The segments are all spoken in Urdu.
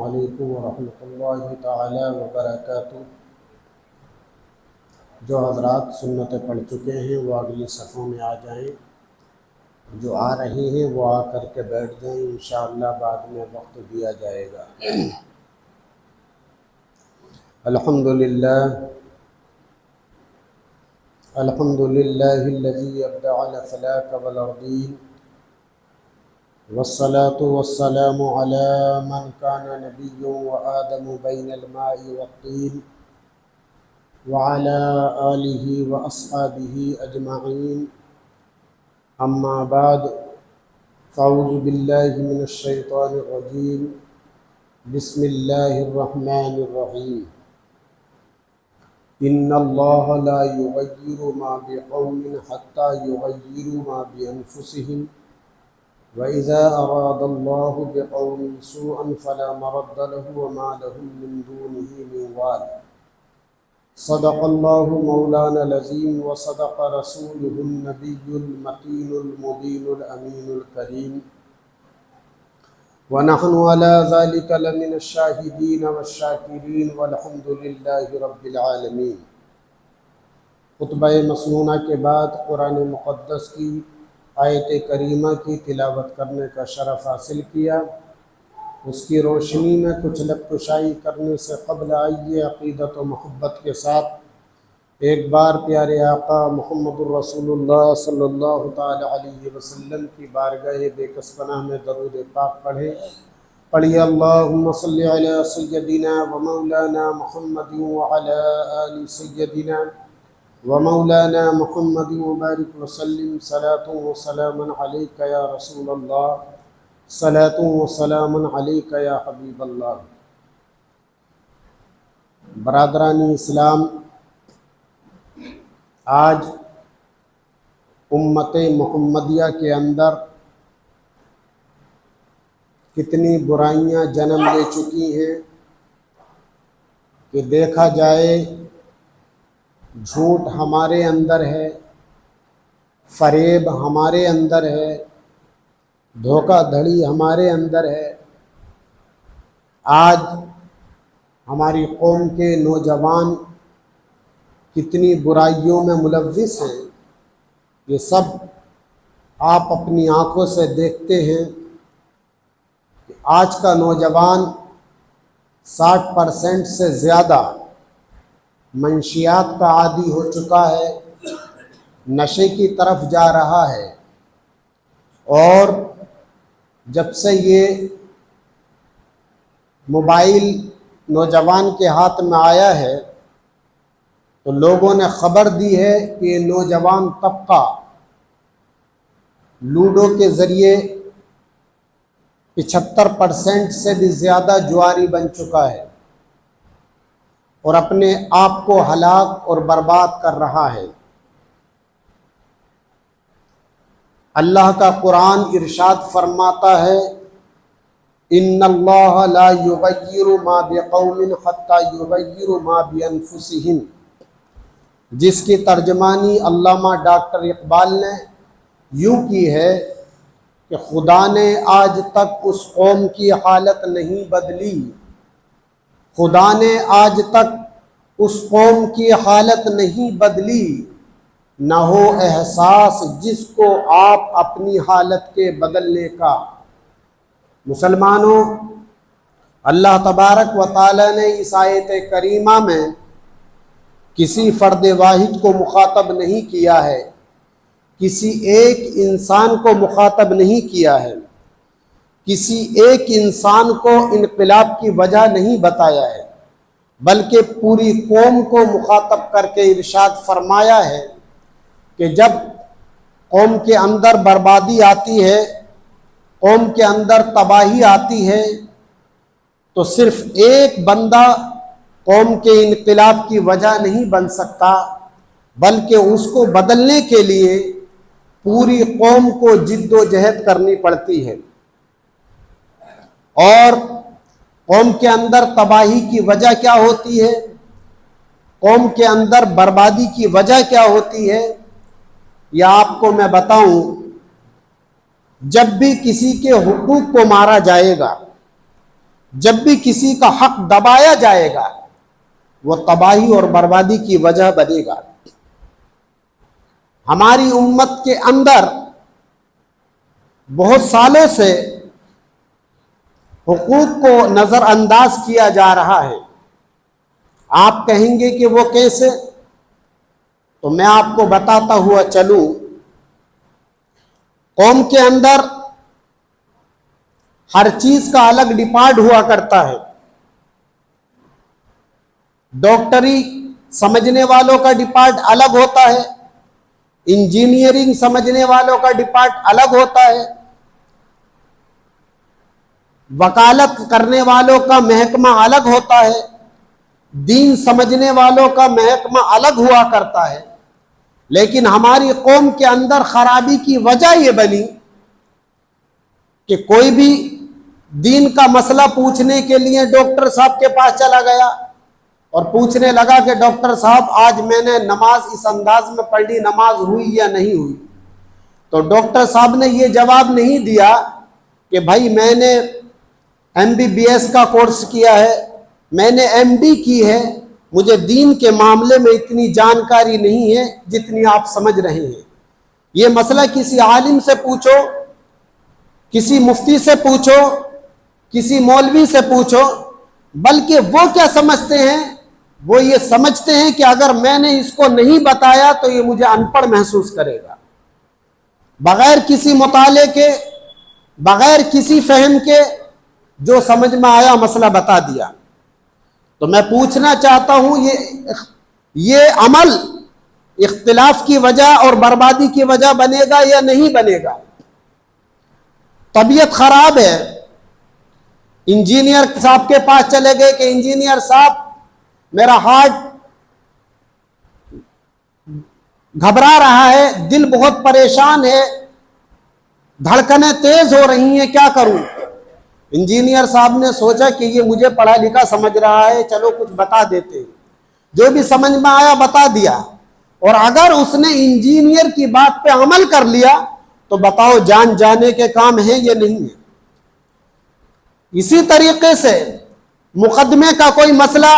علیکم ورحمۃ اللہ تعالی وبرکاتہ۔ جو حضرات سنتیں پڑھ چکے ہیں وہ اگلی صفوں میں آ جائیں، جو آ رہے ہیں وہ آ کر کے بیٹھ جائیں، انشاءاللہ بعد میں وقت دیا جائے گا۔ الحمدللہ الذی ابدع الافلاک والارضین، والصلاة والسلام على من كان نبي وآدم بين الماء والطين وعلى آله وأصحابه أجمعين، أما بعد فأعوذ بالله من الشيطان الرجيم، بسم الله الرحمن الرحيم۔ إن الله لا يغير ما بقوم حتى يغيروا ما بأنفسهم، وَإِذَا أَرَادَ اللَّهُ بِقَوْمٍ سُوءًا فَلَا مَرَدَّ لَهُ وَمَا لَهُم مِّن دُونِهِ مِن وَالٍ۔ صدق الله مولانا العظيم وصدق رسوله النبي المكين المبين الأمين الكريم، ونحن على ذلك لمن الشاهدين والشاكرين والحمد لله رب العالمين۔ خطبہ مسنونہ کے بعد قرآن مقدس کی آیت کریمہ کی تلاوت کرنے کا شرف حاصل کیا۔ اس کی روشنی میں کچھ لب کشائی کرنے سے قبل آئیے عقیدت و محبت کے ساتھ ایک بار پیارے آقا محمد الرسول اللہ صلی اللہ تعالی علیہ وسلم کی بارگاہ بے کس پناہ میں درود پاک پڑھیے اللہم صلی علی سیدنا و مولانا محمد وعلی آل سیدنا ومولانا محمد وبارک وسلم، صلاة و سلام علیک یا رسول اللہ، صلاة و سلام علیک یا حبیب اللہ۔ برادران اسلام، آج امت محمدیہ کے اندر کتنی برائیاں جنم لے چکی ہیں کہ دیکھا جائے جھوٹ ہمارے اندر ہے، فریب ہمارے اندر ہے، دھوکہ دھڑی ہمارے اندر ہے۔ آج ہماری قوم کے نوجوان کتنی برائیوں میں ملوث ہیں، یہ سب آپ اپنی آنکھوں سے دیکھتے ہیں کہ آج کا نوجوان 60% سے زیادہ منشیات کا عادی ہو چکا ہے، نشے کی طرف جا رہا ہے، اور جب سے یہ موبائل نوجوان کے ہاتھ میں آیا ہے تو لوگوں نے خبر دی ہے کہ یہ نوجوان طبقہ لوڈو کے ذریعے 75% سے بھی زیادہ جواری بن چکا ہے اور اپنے آپ کو ہلاک اور برباد کر رہا ہے۔ اللہ کا قرآن ارشاد فرماتا ہے، ان اللہ لا یغیر ما بقوم حتی یغیروا ما بانفسہم، جس کی ترجمانی علامہ ڈاکٹر اقبال نے یوں کی ہے کہ خدا نے آج تک اس قوم کی حالت نہیں بدلی، خدا نے آج تک اس قوم کی حالت نہیں بدلی، نہ ہو احساس جس کو آپ اپنی حالت کے بدلنے کا۔ مسلمانوں، اللہ تبارک و تعالی نے اس آیت کریمہ میں کسی فرد واحد کو مخاطب نہیں کیا ہے، کسی ایک انسان کو مخاطب نہیں کیا ہے، کسی ایک انسان کو انقلاب کی وجہ نہیں بتایا ہے، بلکہ پوری قوم کو مخاطب کر کے ارشاد فرمایا ہے کہ جب قوم کے اندر بربادی آتی ہے، قوم کے اندر تباہی آتی ہے، تو صرف ایک بندہ قوم کے انقلاب کی وجہ نہیں بن سکتا، بلکہ اس کو بدلنے کے لیے پوری قوم کو جد و جہد کرنی پڑتی ہے۔ اور قوم کے اندر تباہی کی وجہ کیا ہوتی ہے، قوم کے اندر بربادی کی وجہ کیا ہوتی ہے، یا آپ کو میں بتاؤں، جب بھی کسی کے حقوق کو مارا جائے گا، جب بھی کسی کا حق دبایا جائے گا وہ تباہی اور بربادی کی وجہ بنے گا۔ ہماری امت کے اندر بہت سالوں سے حقوق کو نظر انداز کیا جا رہا ہے۔ آپ کہیں گے کہ وہ کیسے؟ تو میں آپ کو بتاتا ہوا چلوں۔ قوم کے اندر ہر چیز کا الگ ڈپارٹ ہوا کرتا ہے۔ ڈاکٹری سمجھنے والوں کا ڈپارٹ الگ ہوتا ہے، انجینئرنگ سمجھنے والوں کا ڈپارٹ الگ ہوتا ہے، وکالت کرنے والوں کا محکمہ الگ ہوتا ہے، دین سمجھنے والوں کا محکمہ الگ ہوا کرتا ہے۔ لیکن ہماری قوم کے اندر خرابی کی وجہ یہ بنی کہ کوئی بھی دین کا مسئلہ پوچھنے کے لیے ڈاکٹر صاحب کے پاس چلا گیا اور پوچھنے لگا کہ ڈاکٹر صاحب آج میں نے نماز اس انداز میں پڑھ لی، نماز ہوئی یا نہیں ہوئی؟ تو ڈاکٹر صاحب نے یہ جواب نہیں دیا کہ بھائی میں نے MBBS کا کورس کیا ہے، میں نے MD کی ہے، مجھے دین کے معاملے میں اتنی جانکاری نہیں ہے جتنی آپ سمجھ رہے ہیں۔ یہ مسئلہ کسی عالم سے پوچھو، کسی مفتی سے پوچھو، کسی مولوی سے پوچھو، بلکہ وہ کیا سمجھتے ہیں؟ وہ یہ سمجھتے ہیں کہ اگر میں نے اس کو نہیں بتایا تو یہ مجھے ان پڑھ محسوس کرے گا۔ بغیر کسی مطالعے کے، بغیر کسی فہم کے، جو سمجھ میں آیا مسئلہ بتا دیا۔ تو میں پوچھنا چاہتا ہوں یہ عمل اختلاف کی وجہ اور بربادی کی وجہ بنے گا یا نہیں بنے گا؟ طبیعت خراب ہے، انجینئر صاحب کے پاس چلے گئے کہ انجینئر صاحب میرا ہارٹ گھبرا رہا ہے، دل بہت پریشان ہے، دھڑکنیں تیز ہو رہی ہیں، کیا کروں؟ انجینئر صاحب نے سوچا کہ یہ مجھے پڑھا لکھا سمجھ رہا ہے، چلو کچھ بتا دیتے، جو بھی سمجھ میں آیا بتا دیا۔ اور اگر اس نے انجینئر کی بات پہ عمل کر لیا تو بتاؤ جان جانے کے کام ہے یا نہیں ہے؟ اسی طریقے سے مقدمے کا کوئی مسئلہ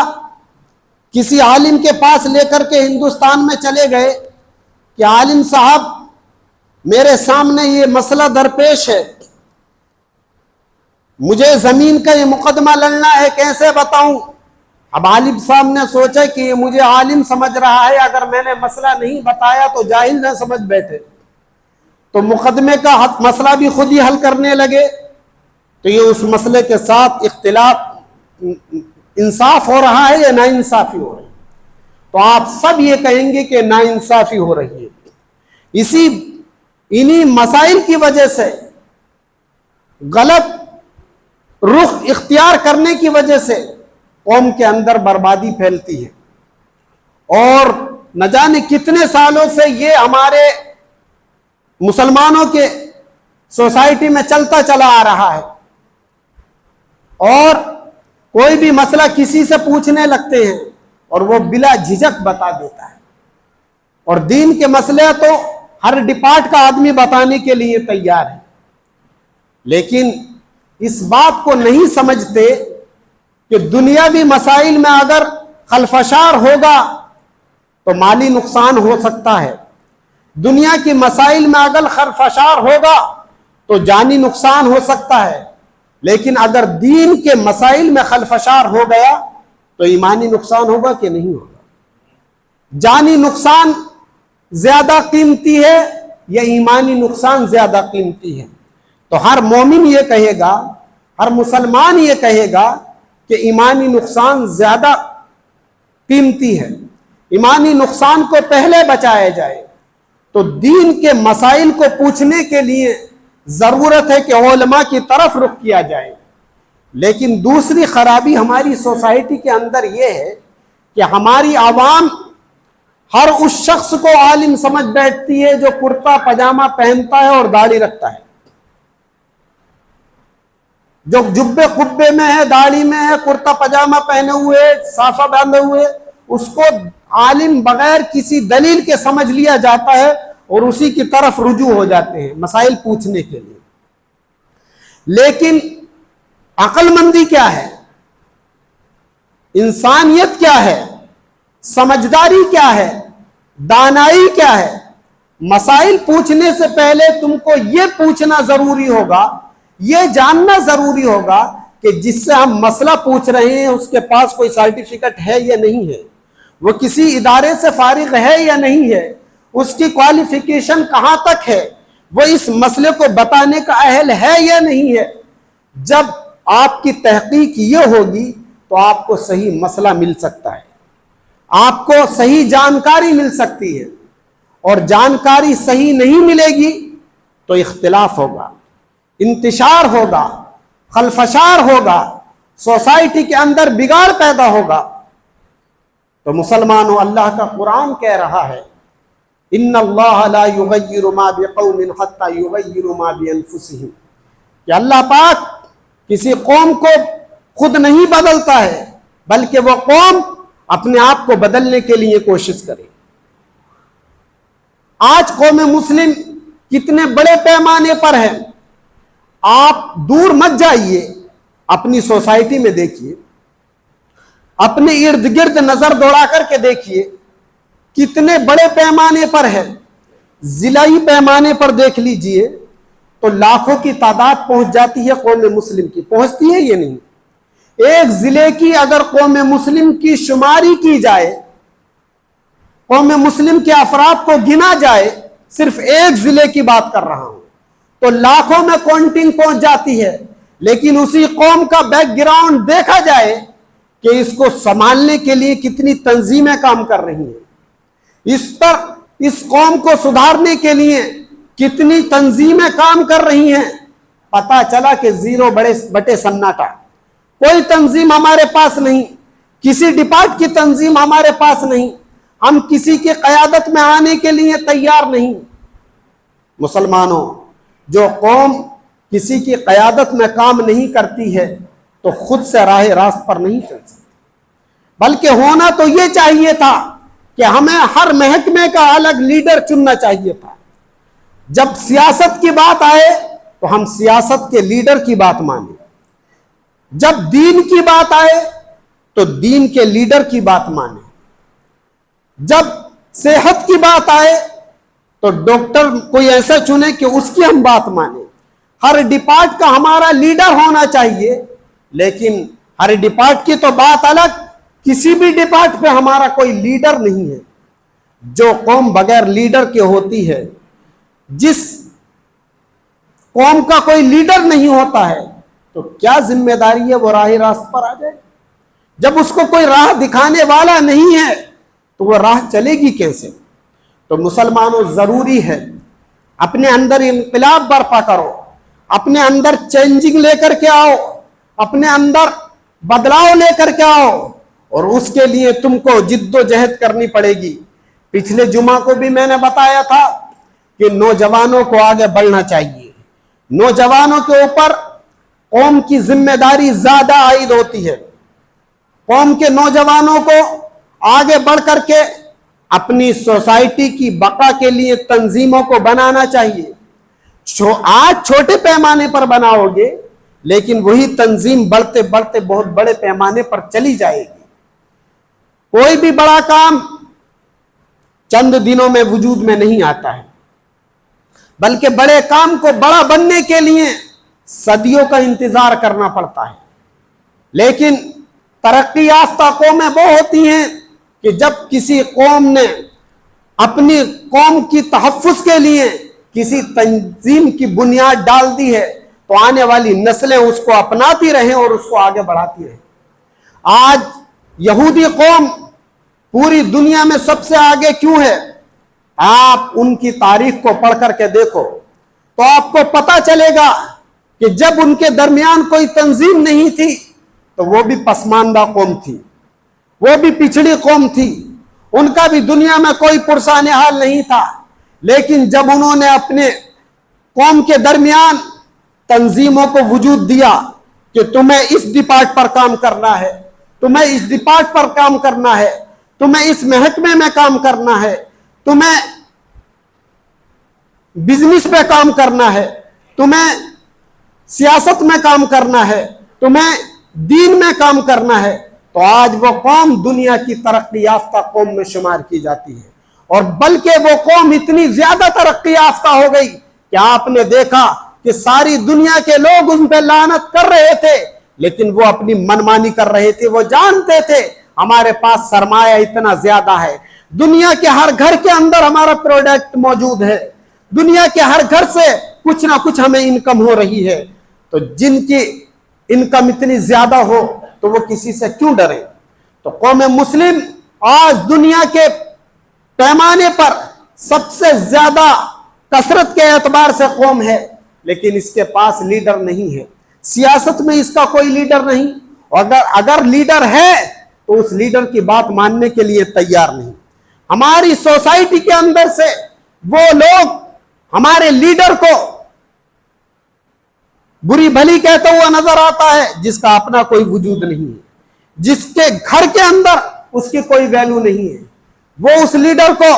کسی عالم کے پاس لے کر کے ہندوستان میں چلے گئے کہ عالم صاحب میرے سامنے یہ مسئلہ درپیش ہے، مجھے زمین کا یہ مقدمہ لڑنا ہے، کیسے بتاؤں؟ اب عالم صاحب نے سوچا کہ یہ مجھے عالم سمجھ رہا ہے، اگر میں نے مسئلہ نہیں بتایا تو جاہل نہ سمجھ بیٹھے، تو مقدمے کا مسئلہ بھی خود ہی حل کرنے لگے۔ تو یہ اس مسئلے کے ساتھ اختلاف انصاف ہو رہا ہے یا ناانصافی ہو رہی ہے؟ تو آپ سب یہ کہیں گے کہ ناانصافی ہو رہی ہے۔ انہی مسائل کی وجہ سے، غلط رخ اختیار کرنے کی وجہ سے قوم کے اندر بربادی پھیلتی ہے، اور نہ جانے کتنے سالوں سے یہ ہمارے مسلمانوں کے سوسائٹی میں چلتا چلا آ رہا ہے، اور کوئی بھی مسئلہ کسی سے پوچھنے لگتے ہیں اور وہ بلا جھجک بتا دیتا ہے، اور دین کے مسئلے تو ہر ڈپارٹ کا آدمی بتانے کے لیے تیار ہے، لیکن اس بات کو نہیں سمجھتے کہ دنیاوی مسائل میں اگر خلفشار ہوگا تو مالی نقصان ہو سکتا ہے، دنیا کی مسائل میں اگر خلفشار ہوگا تو جانی نقصان ہو سکتا ہے، لیکن اگر دین کے مسائل میں خلفشار ہو گیا تو ایمانی نقصان ہوگا کہ نہیں ہوگا؟ جانی نقصان زیادہ قیمتی ہے یا ایمانی نقصان زیادہ قیمتی ہے؟ تو ہر مومن یہ کہے گا، ہر مسلمان یہ کہے گا کہ ایمانی نقصان زیادہ قیمتی ہے، ایمانی نقصان کو پہلے بچایا جائے۔ تو دین کے مسائل کو پوچھنے کے لیے ضرورت ہے کہ علماء کی طرف رخ کیا جائے۔ لیکن دوسری خرابی ہماری سوسائٹی کے اندر یہ ہے کہ ہماری عوام ہر اس شخص کو عالم سمجھ بیٹھتی ہے جو کرتا پاجامہ پہنتا ہے اور داڑھی رکھتا ہے، جو جبے قبے میں ہے، داڑھی میں ہے، کرتا پاجامہ پہنے ہوئے، صافہ باندھے ہوئے، اس کو عالم بغیر کسی دلیل کے سمجھ لیا جاتا ہے اور اسی کی طرف رجوع ہو جاتے ہیں مسائل پوچھنے کے لیے۔ لیکن عقل مندی کیا ہے، انسانیت کیا ہے، سمجھداری کیا ہے، دانائی کیا ہے۔ مسائل پوچھنے سے پہلے تم کو یہ پوچھنا ضروری ہوگا، یہ جاننا ضروری ہوگا کہ جس سے ہم مسئلہ پوچھ رہے ہیں اس کے پاس کوئی سرٹیفکیٹ ہے یا نہیں ہے، وہ کسی ادارے سے فارغ ہے یا نہیں ہے، اس کی کوالیفیکیشن کہاں تک ہے، وہ اس مسئلے کو بتانے کا اہل ہے یا نہیں ہے۔ جب آپ کی تحقیق یہ ہوگی تو آپ کو صحیح مسئلہ مل سکتا ہے، آپ کو صحیح جانکاری مل سکتی ہے، اور جانکاری صحیح نہیں ملے گی تو اختلاف ہوگا، انتشار ہوگا، خلفشار ہوگا، سوسائٹی کے اندر بگاڑ پیدا ہوگا۔ تو مسلمانوں، اللہ کا قرآن کہہ رہا ہے ان اللہ لا یغیر ما بقوم حتی یغیروا ما بانفسہم، کہ اللہ پاک کسی قوم کو خود نہیں بدلتا ہے بلکہ وہ قوم اپنے آپ کو بدلنے کے لیے کوشش کرے۔ آج قوم مسلم کتنے بڑے پیمانے پر ہے، آپ دور مت جائیے، اپنی سوسائٹی میں دیکھیے، اپنے ارد گرد نظر دوڑا کر کے دیکھیے کتنے بڑے پیمانے پر ہے۔ ضلعی پیمانے پر دیکھ لیجئے تو لاکھوں کی تعداد پہنچ جاتی ہے قوم مسلم کی، پہنچتی ہے یہ نہیں۔ ایک ضلع کی اگر قوم مسلم کی شماری کی جائے، قوم مسلم کے افراد کو گنا جائے، صرف ایک ضلع کی بات کر رہا ہوں، تو لاکھوں میں کاؤنٹنگ پہنچ جاتی ہے۔ لیکن اسی قوم کا بیک گراؤنڈ دیکھا جائے کہ اس کو سنبھالنے کے لیے کتنی تنظیمیں کام کر رہی ہیں، اس قوم کو سدھارنے کے لیے کتنی تنظیمیں کام کر رہی ہیں، پتا چلا کہ زیرو بٹے سناٹا، کوئی تنظیم ہمارے پاس نہیں، کسی ڈپارٹ کی تنظیم ہمارے پاس نہیں، ہم کسی کی قیادت میں آنے کے لیے تیار نہیں۔ مسلمانوں، جو قوم کسی کی قیادت میں کام نہیں کرتی ہے تو خود سے راہ راست پر نہیں چل سکتی، بلکہ ہونا تو یہ چاہیے تھا کہ ہمیں ہر محکمے کا الگ لیڈر چننا چاہیے تھا۔ جب سیاست کی بات آئے تو ہم سیاست کے لیڈر کی بات مانیں، جب دین کی بات آئے تو دین کے لیڈر کی بات مانیں، جب صحت کی بات آئے تو ڈاکٹر کوئی ایسا چنے کہ اس کی ہم بات مانیں۔ ہر ڈپارٹ کا ہمارا لیڈر ہونا چاہیے، لیکن ہر ڈپارٹ کی تو بات الگ، کسی بھی ڈپارٹ پہ ہمارا کوئی لیڈر نہیں ہے۔ جو قوم بغیر لیڈر کے ہوتی ہے، جس قوم کا کوئی لیڈر نہیں ہوتا ہے، تو کیا ذمہ داری ہے وہ راہ راست پر آ جائے؟ جب اس کو کوئی راہ دکھانے والا نہیں ہے تو وہ راہ چلے گی کیسے؟ تو مسلمانوں، ضروری ہے اپنے اندر انقلاب برپا کرو، اپنے اندر چینجنگ لے کر کے آؤ، اپنے اندر بدلاؤ لے کر کے آؤ، اور اس کے لیے تم کو جد و جہد کرنی پڑے گی۔ پچھلے جمعہ کو بھی میں نے بتایا تھا کہ نوجوانوں کو آگے بڑھنا چاہیے، نوجوانوں کے اوپر قوم کی ذمہ داری زیادہ عائد ہوتی ہے۔ قوم کے نوجوانوں کو آگے بڑھ کر کے اپنی سوسائٹی کی بقا کے لیے تنظیموں کو بنانا چاہیے۔ آج چھوٹے پیمانے پر بناؤ گے، لیکن وہی تنظیم بڑھتے بڑھتے بہت بڑے پیمانے پر چلی جائے گی۔ کوئی بھی بڑا کام چند دنوں میں وجود میں نہیں آتا ہے، بلکہ بڑے کام کو بڑا بننے کے لیے صدیوں کا انتظار کرنا پڑتا ہے۔ لیکن ترقی یافتہ قومیں وہ ہوتی ہیں کہ جب کسی قوم نے اپنی قوم کی تحفظ کے لیے کسی تنظیم کی بنیاد ڈال دی ہے تو آنے والی نسلیں اس کو اپناتی رہیں اور اس کو آگے بڑھاتی رہیں۔ آج یہودی قوم پوری دنیا میں سب سے آگے کیوں ہے؟ آپ ان کی تاریخ کو پڑھ کر کے دیکھو تو آپ کو پتا چلے گا کہ جب ان کے درمیان کوئی تنظیم نہیں تھی تو وہ بھی پسماندہ قوم تھی، وہ بھی پچھڑی قوم تھی، ان کا بھی دنیا میں کوئی پرسان حال نہیں تھا۔ لیکن جب انہوں نے اپنے قوم کے درمیان تنظیموں کو وجود دیا کہ تمہیں اس ڈپارٹ پر کام کرنا ہے، تمہیں اس ڈپارٹ پر کام کرنا ہے، تمہیں اس محکمے میں کام کرنا ہے، تمہیں بزنس پہ کام کرنا ہے، تمہیں سیاست میں کام کرنا ہے، تمہیں دین میں کام کرنا ہے، تو آج وہ قوم دنیا کی ترقی یافتہ قوم میں شمار کی جاتی ہے، اور بلکہ وہ قوم اتنی زیادہ ترقی یافتہ ہو گئی کہ آپ نے دیکھا کہ ساری دنیا کے لوگ ان پہ لعنت کر رہے تھے، لیکن وہ اپنی منمانی کر رہے تھے۔ وہ جانتے تھے ہمارے پاس سرمایہ اتنا زیادہ ہے، دنیا کے ہر گھر کے اندر ہمارا پروڈکٹ موجود ہے، دنیا کے ہر گھر سے کچھ نہ کچھ ہمیں انکم ہو رہی ہے، تو جن کی انکم اتنی زیادہ ہو تو وہ کسی سے کیوں ڈرے؟ تو قوم مسلم آج دنیا کے پیمانے پر سب سے زیادہ کثرت کے اعتبار سے قوم ہے، لیکن اس کے پاس لیڈر نہیں ہے، سیاست میں اس کا کوئی لیڈر نہیں، اور اگر لیڈر ہے تو اس لیڈر کی بات ماننے کے لیے تیار نہیں۔ ہماری سوسائٹی کے اندر سے وہ لوگ ہمارے لیڈر کو بری بھلی کہتا ہوا نظر آتا ہے جس کا اپنا کوئی وجود نہیں ہے، جس کے گھر کے اندر اس کی کوئی ویلیو نہیں ہے، وہ اس لیڈر کو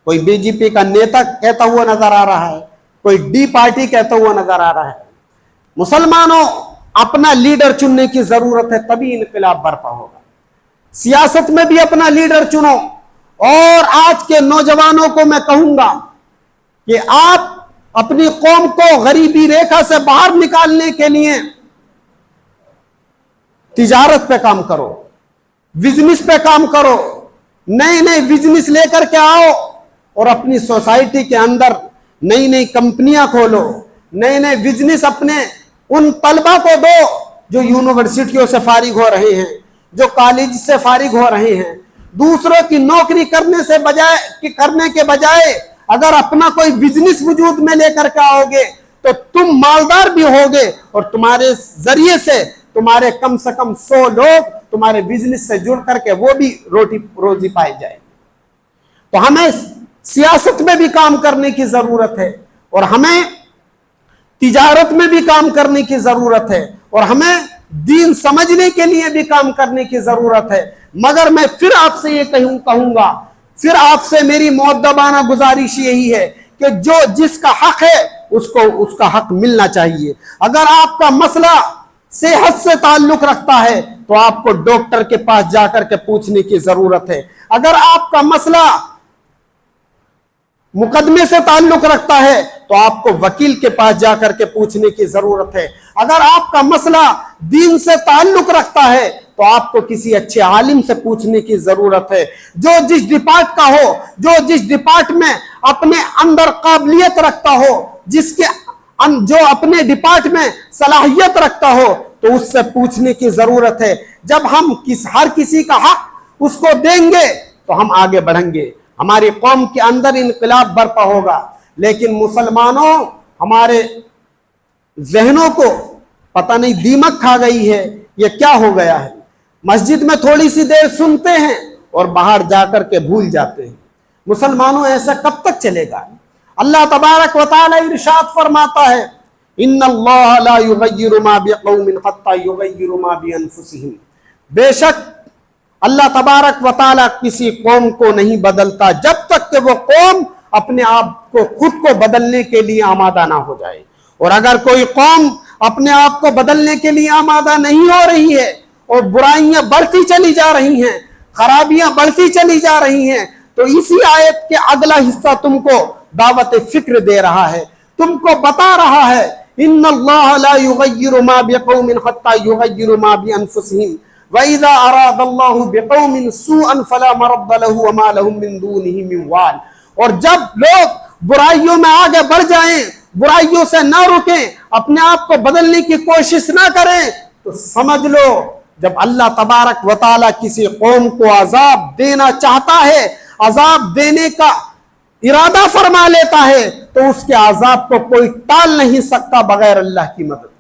کوئی بی جے پی کا نیتا کہتا ہوا نظر آ رہا ہے، کوئی ڈی پارٹی کہتا ہوا نظر آ رہا ہے۔ مسلمانوں، اپنا لیڈر چننے کی ضرورت ہے، تبھی انقلاب برپا ہوگا۔ سیاست میں بھی اپنا لیڈر چنو، اور آج کے نوجوانوں کو میں کہوں گا کہ آپ اپنی قوم کو غریبی ریکھا سے باہر نکالنے کے لیے تجارت پہ کام کرو، بزنس پہ کام کرو، نئے نئے بزنس لے کر کے آؤ، اور اپنی سوسائٹی کے اندر نئی نئی کمپنیاں کھولو، نئے نئے بزنس اپنے ان طلبہ کو دو جو یونیورسٹیوں سے فارغ ہو رہے ہیں، جو کالج سے فارغ ہو رہے ہیں۔ دوسروں کی نوکری کرنے کے بجائے اگر اپنا کوئی بزنس وجود میں لے کر کے آؤ گے تو تم مالدار بھی ہوگے، اور تمہارے ذریعے سے تمہارے کم سے کم 100 لوگ تمہارے بزنس سے جڑ کر کے وہ بھی روزی پائے جائے گی۔ تو ہمیں سیاست میں بھی کام کرنے کی ضرورت ہے، اور ہمیں تجارت میں بھی کام کرنے کی ضرورت ہے، اور ہمیں دین سمجھنے کے لیے بھی کام کرنے کی ضرورت ہے۔ مگر میں پھر آپ سے یہ کہوں گا، پھر آپ سے میری مؤدبانہ گزارش یہی ہے کہ جو جس کا حق ہے اس کو اس کا حق ملنا چاہیے۔ اگر آپ کا مسئلہ صحت سے تعلق رکھتا ہے تو آپ کو ڈاکٹر کے پاس جا کر کے پوچھنے کی ضرورت ہے۔ اگر آپ کا مسئلہ مقدمے سے تعلق رکھتا ہے تو آپ کو وکیل کے پاس جا کر کے پوچھنے کی ضرورت ہے۔ اگر آپ کا مسئلہ دین سے تعلق رکھتا ہے تو آپ کو کسی اچھے عالم سے پوچھنے کی ضرورت ہے، جو جس ڈپارٹ کا ہو، جو جس ڈپارٹ میں اپنے اندر قابلیت رکھتا ہو، جو اپنے ڈپارٹ میں صلاحیت رکھتا ہو، تو اس سے پوچھنے کی ضرورت ہے۔ جب ہم ہر کسی کا حق اس کو دیں گے تو ہم آگے بڑھیں گے، ہماری قوم کے اندر انقلاب برپا ہوگا۔ لیکن مسلمانوں، ہمارے ذہنوں کو پتہ نہیں دیمک کھا گئی ہے، یہ کیا ہو گیا ہے؟ مسجد میں تھوڑی سی دیر سنتے ہیں اور باہر جا کر کے بھول جاتے ہیں۔ مسلمانوں، ایسا کب تک چلے گا؟ اللہ تبارک و تعالی ارشاد فرماتا ہے، ان اللہ لا یغیر ما بقوم حتی یغیروا ما بانفسہم۔ بے شک اللہ تبارک و تعالی کسی قوم کو نہیں بدلتا جب تک کہ وہ قوم اپنے آپ کو خود کو بدلنے کے لیے آمادہ نہ ہو جائے۔ اور اگر کوئی قوم اپنے آپ کو بدلنے کے لیے آمادہ نہیں ہو رہی ہے اور برائیاں بڑھتی چلی جا رہی ہیں، خرابیاں بڑھتی چلی جا رہی ہیں، تو اسی آیت کے اگلا حصہ تم کو دعوت فکر دے رہا ہے، تم کو بتا رہا ہے، ان اللہ لا یغیر ما بقوم حتی یغیروا ما بانفسہم وَإِذَا أَرَادَ اللَّهُ بِقَوْمٍ سُوءًا فَلَا مَرَدَّ لَهُ وَمَا لَهُم مِّن دُونِهِ مِّن وَالٍ۔ اور جب لوگ برائیوں میں آگے بڑھ جائیں، برائیوں سے نہ رکیں، اپنے آپ کو بدلنے کی کوشش نہ کریں، تو سمجھ لو جب اللہ تبارک و تعالیٰ کسی قوم کو عذاب دینا چاہتا ہے، عذاب دینے کا ارادہ فرما لیتا ہے، تو اس کے عذاب کو کوئی ٹال نہیں سکتا بغیر اللہ کی مدد۔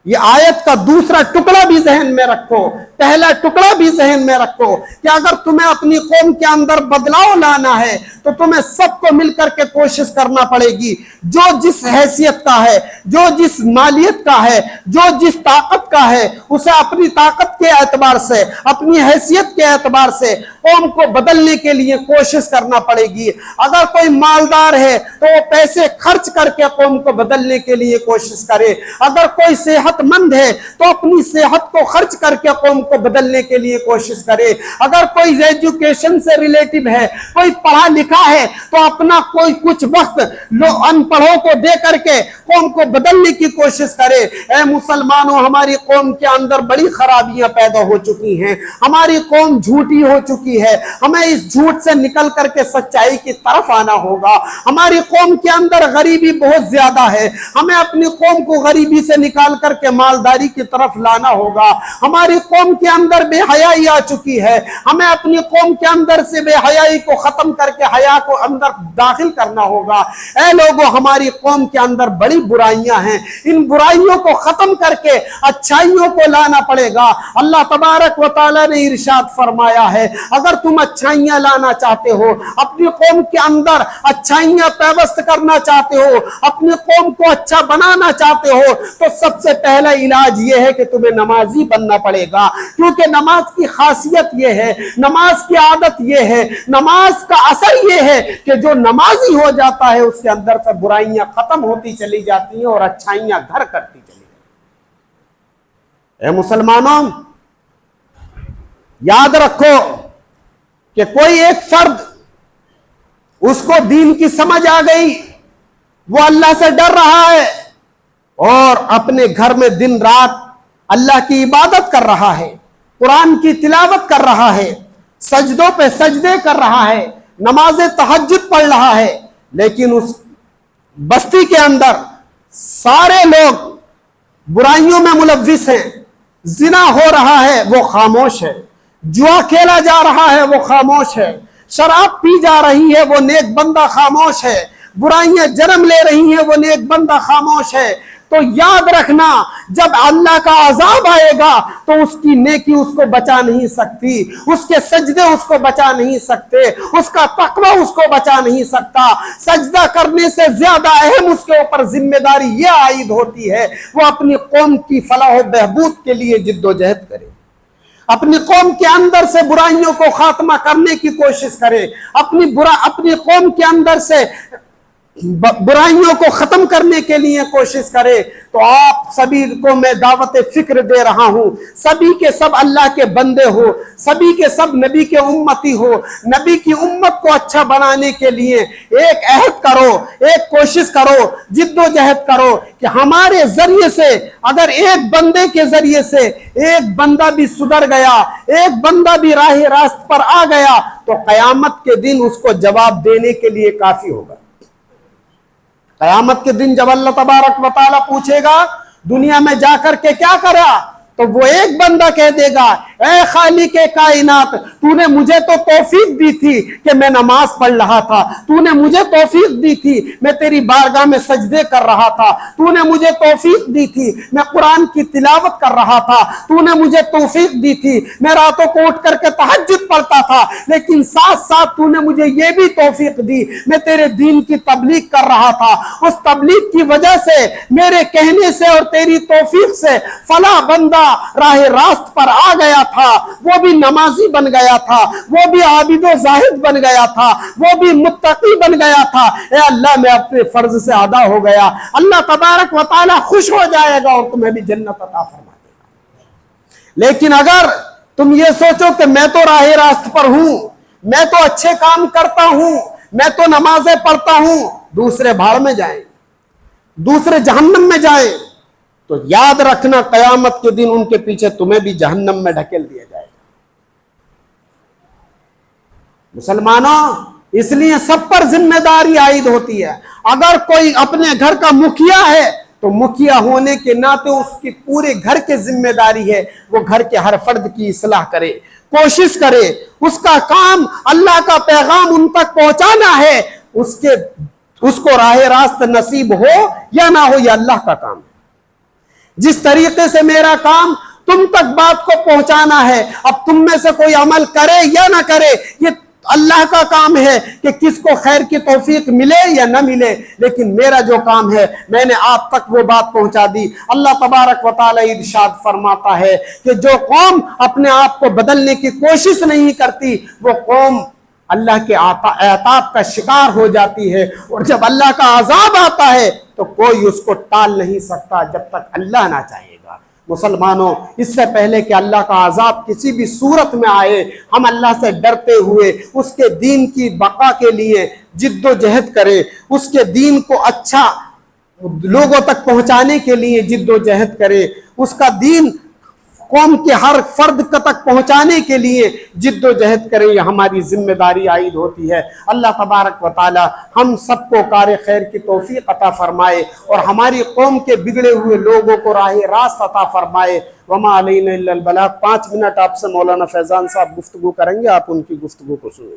یہ آیت کا دوسرا ٹکڑا بھی ذہن میں رکھو، پہلا ٹکڑا بھی ذہن میں رکھو کہ اگر تمہیں اپنی قوم کے اندر بدلاؤ لانا ہے تو تمہیں سب کو مل کر کے کوشش کرنا پڑے گی۔ جو جس حیثیت کا ہے، جو جس مالیت کا ہے، جو جس طاقت کا ہے، اسے اپنی طاقت کے اعتبار سے، اپنی حیثیت کے اعتبار سے قوم کو بدلنے کے لیے کوشش کرنا پڑے گی۔ اگر کوئی مالدار ہے تو وہ پیسے خرچ کر کے قوم کو بدلنے کے لیے کوشش کرے، اگر کوئی صحت مند ہے تو اپنی صحت کو خرچ کر کے قوم کو بدلنے کے لیے کوشش کرے، اگر کوئی ایجوکیشن سے ریلیٹڈ ہے، کوئی پڑھا لکھا ہے تو اپنا کوئی کچھ وقت ان پڑھوں کو دے کر کے قوم کو بدلنے کی کوشش کرے۔ اے مسلمانوں، ہماری قوم کے اندر بڑی خرابیاں پیدا ہو چکی ہیں، ہماری قوم جھوٹی ہو چکی ہے، ہمیں اس جھوٹ سے نکل کر کے سچائی کی طرف آنا ہوگا۔ ہماری قوم کے اندر غریبی بہت زیادہ ہے، ہمیں اپنی قوم کو غریبی سے نکال کر کے مالداری کی طرف لانا ہوگا۔ ہماری قوم کے اندر بے حیائی آ چکی ہے، ہمیں اپنی قوم کے اندر سے بے حیائی کو ختم کر کے حیا کو اندر داخل کرنا ہوگا۔ اے لوگو، ہماری قوم کے اندر بڑی برائیاں ہیں، ان برائیوں کو ختم کر کے اچھائیوں کو لانا پڑے گا۔ اللہ تبارک و تعالی نے ارشاد فرمایا ہے، اگر تم اچھائیاں لانا چاہتے ہو، اپنی قوم کے اندر اچھائیاں پیوست کرنا چاہتے ہو، اپنی قوم کو اچھا بنانا چاہتے ہو، تو سب سے پہلا علاج یہ ہے کہ تمہیں نمازی بننا پڑے گا، کیونکہ نماز کی خاصیت یہ ہے، نماز کی عادت یہ ہے، نماز کا اثر یہ ہے کہ جو نمازی ہو جاتا ہے اس کے اندر سے برائیاں ختم ہوتی چلی جاتی ہیں اور اچھائیاں گھر کرتی چلی جاتی ہیں۔ اے مسلمانوں، یاد رکھو کہ کوئی ایک فرد اس کو دین کی سمجھ آ گئی، وہ اللہ سے ڈر رہا ہے اور اپنے گھر میں دن رات اللہ کی عبادت کر رہا ہے، قرآن کی تلاوت کر رہا ہے، سجدوں پہ سجدے کر رہا ہے، نماز تہجد پڑھ رہا ہے، لیکن اس بستی کے اندر سارے لوگ برائیوں میں ملوث ہیں، زنا ہو رہا ہے وہ خاموش ہے، جوا کھیلا جا رہا ہے وہ خاموش ہے، شراب پی جا رہی ہے وہ نیک بندہ خاموش ہے، برائیاں جنم لے رہی ہیں وہ نیک بندہ خاموش ہے۔ تو یاد رکھنا، جب اللہ کا عذاب آئے گا تو اس کی نیکی اس کو بچا نہیں سکتی، اس کے سجدے اس کو بچا نہیں سکتے، اس کا تقوی اس کو بچا نہیں سکتا۔ سجدہ کرنے سے زیادہ اہم اس کے اوپر ذمہ داری یہ عائد ہوتی ہے، وہ اپنی قوم کی فلاح و بہبود کے لیے جد و جہد کرے، اپنی قوم کے اندر سے برائیوں کو خاتمہ کرنے کی کوشش کرے، اپنی قوم کے اندر سے برائیوں کو ختم کرنے کے لیے کوشش کرے۔ تو آپ سبھی کو میں دعوت فکر دے رہا ہوں، سبھی کے سب اللہ کے بندے ہو، سبھی کے سب نبی کے امتی ہو، نبی کی امت کو اچھا بنانے کے لیے ایک عہد کرو، ایک کوشش کرو، جد و جہد کرو کہ ہمارے ذریعے سے اگر ایک بندے کے ذریعے سے ایک بندہ بھی سدھر گیا، ایک بندہ بھی راہ راست پر آ گیا، تو قیامت کے دن اس کو جواب دینے کے لیے کافی ہوگا۔ قیامت کے دن جب اللہ تبارک و تعالیٰ پوچھے گا دنیا میں جا کر کے کیا کرا، تو وہ ایک بندہ کہہ دے گا، اے خالق کائنات، تو نے مجھے تو توفیق دی تھی کہ میں نماز پڑھ رہا تھا، تو نے مجھے توفیق دی تھی میں تیری بارگاہ میں سجدے کر رہا تھا، تو نے مجھے توفیق دی تھی میں قرآن کی تلاوت کر رہا تھا، تو نے مجھے توفیق دی تھی میں راتوں کو اٹھ کر کے تہجد پڑھتا تھا، لیکن ساتھ ساتھ تو نے مجھے یہ بھی توفیق دی میں تیرے دین کی تبلیغ کر رہا تھا، اس تبلیغ کی وجہ سے میرے کہنے سے اور تیری توفیق سے فلاں بندہ راہ راست پر آ گیا تھا، وہ بھی نمازی بن گیا تھا، وہ بھی عابد و زاہد بن گیا تھا، وہ بھی متقی بن گیا تھا۔ اے اللہ، میں اپنے فرض سے ادا ہو گیا۔ اللہ تبارک و تعالیٰ خوش ہو جائے گا اور تمہیں بھی جنت عطا فرما دے گا۔ لیکن اگر تم یہ سوچو کہ میں تو راہ راست پر ہوں، میں تو اچھے کام کرتا ہوں، میں تو نمازیں پڑھتا ہوں، دوسرے بھاڑ میں جائیں، دوسرے جہنم میں جائیں، تو یاد رکھنا قیامت کے دن ان کے پیچھے تمہیں بھی جہنم میں ڈھکیل دیا جائے گا۔ مسلمانوں، اس لیے سب پر ذمہ داری عائد ہوتی ہے۔ اگر کوئی اپنے گھر کا مکھیا ہے تو مکھیا ہونے کے ناطے اس کی پورے گھر کے ذمہ داری ہے وہ گھر کے ہر فرد کی اصلاح کرے، کوشش کرے، اس کا کام اللہ کا پیغام ان تک پہنچانا ہے، اس کو راہ راست نصیب ہو یا نہ ہو، یہ اللہ کا کام ہے۔ جس طریقے سے میرا کام تم تک بات کو پہنچانا ہے، اب تم میں سے کوئی عمل کرے یا نہ کرے، یہ اللہ کا کام ہے کہ کس کو خیر کی توفیق ملے یا نہ ملے، لیکن میرا جو کام ہے میں نے آپ تک وہ بات پہنچا دی۔ اللہ تبارک و تعالی ارشاد فرماتا ہے کہ جو قوم اپنے آپ کو بدلنے کی کوشش نہیں کرتی وہ قوم اللہ کے عطاب کا شکار ہو جاتی ہے، اور جب اللہ کا عذاب آتا ہے تو کوئی اس کو ٹال نہیں سکتا جب تک اللہ نہ چاہے گا۔ مسلمانوں، اس سے پہلے کہ اللہ کا عذاب کسی بھی صورت میں آئے، ہم اللہ سے ڈرتے ہوئے اس کے دین کی بقا کے لیے جد و جہد کریں، اس کے دین کو اچھا لوگوں تک پہنچانے کے لیے جد و جہد کریں، اس کا دین قوم کے ہر فرد تک پہنچانے کے لیے جد و جہد کریں، یہ ہماری ذمہ داری عائد ہوتی ہے۔ اللہ تبارک و تعالی ہم سب کو کار خیر کی توفیق عطا فرمائے اور ہماری قوم کے بگڑے ہوئے لوگوں کو راہ راست عطا فرمائے۔ وما علینا الا البلاغ۔ 5 منٹ آپ سے مولانا فیضان صاحب گفتگو کریں گے، آپ ان کی گفتگو کو سنیں۔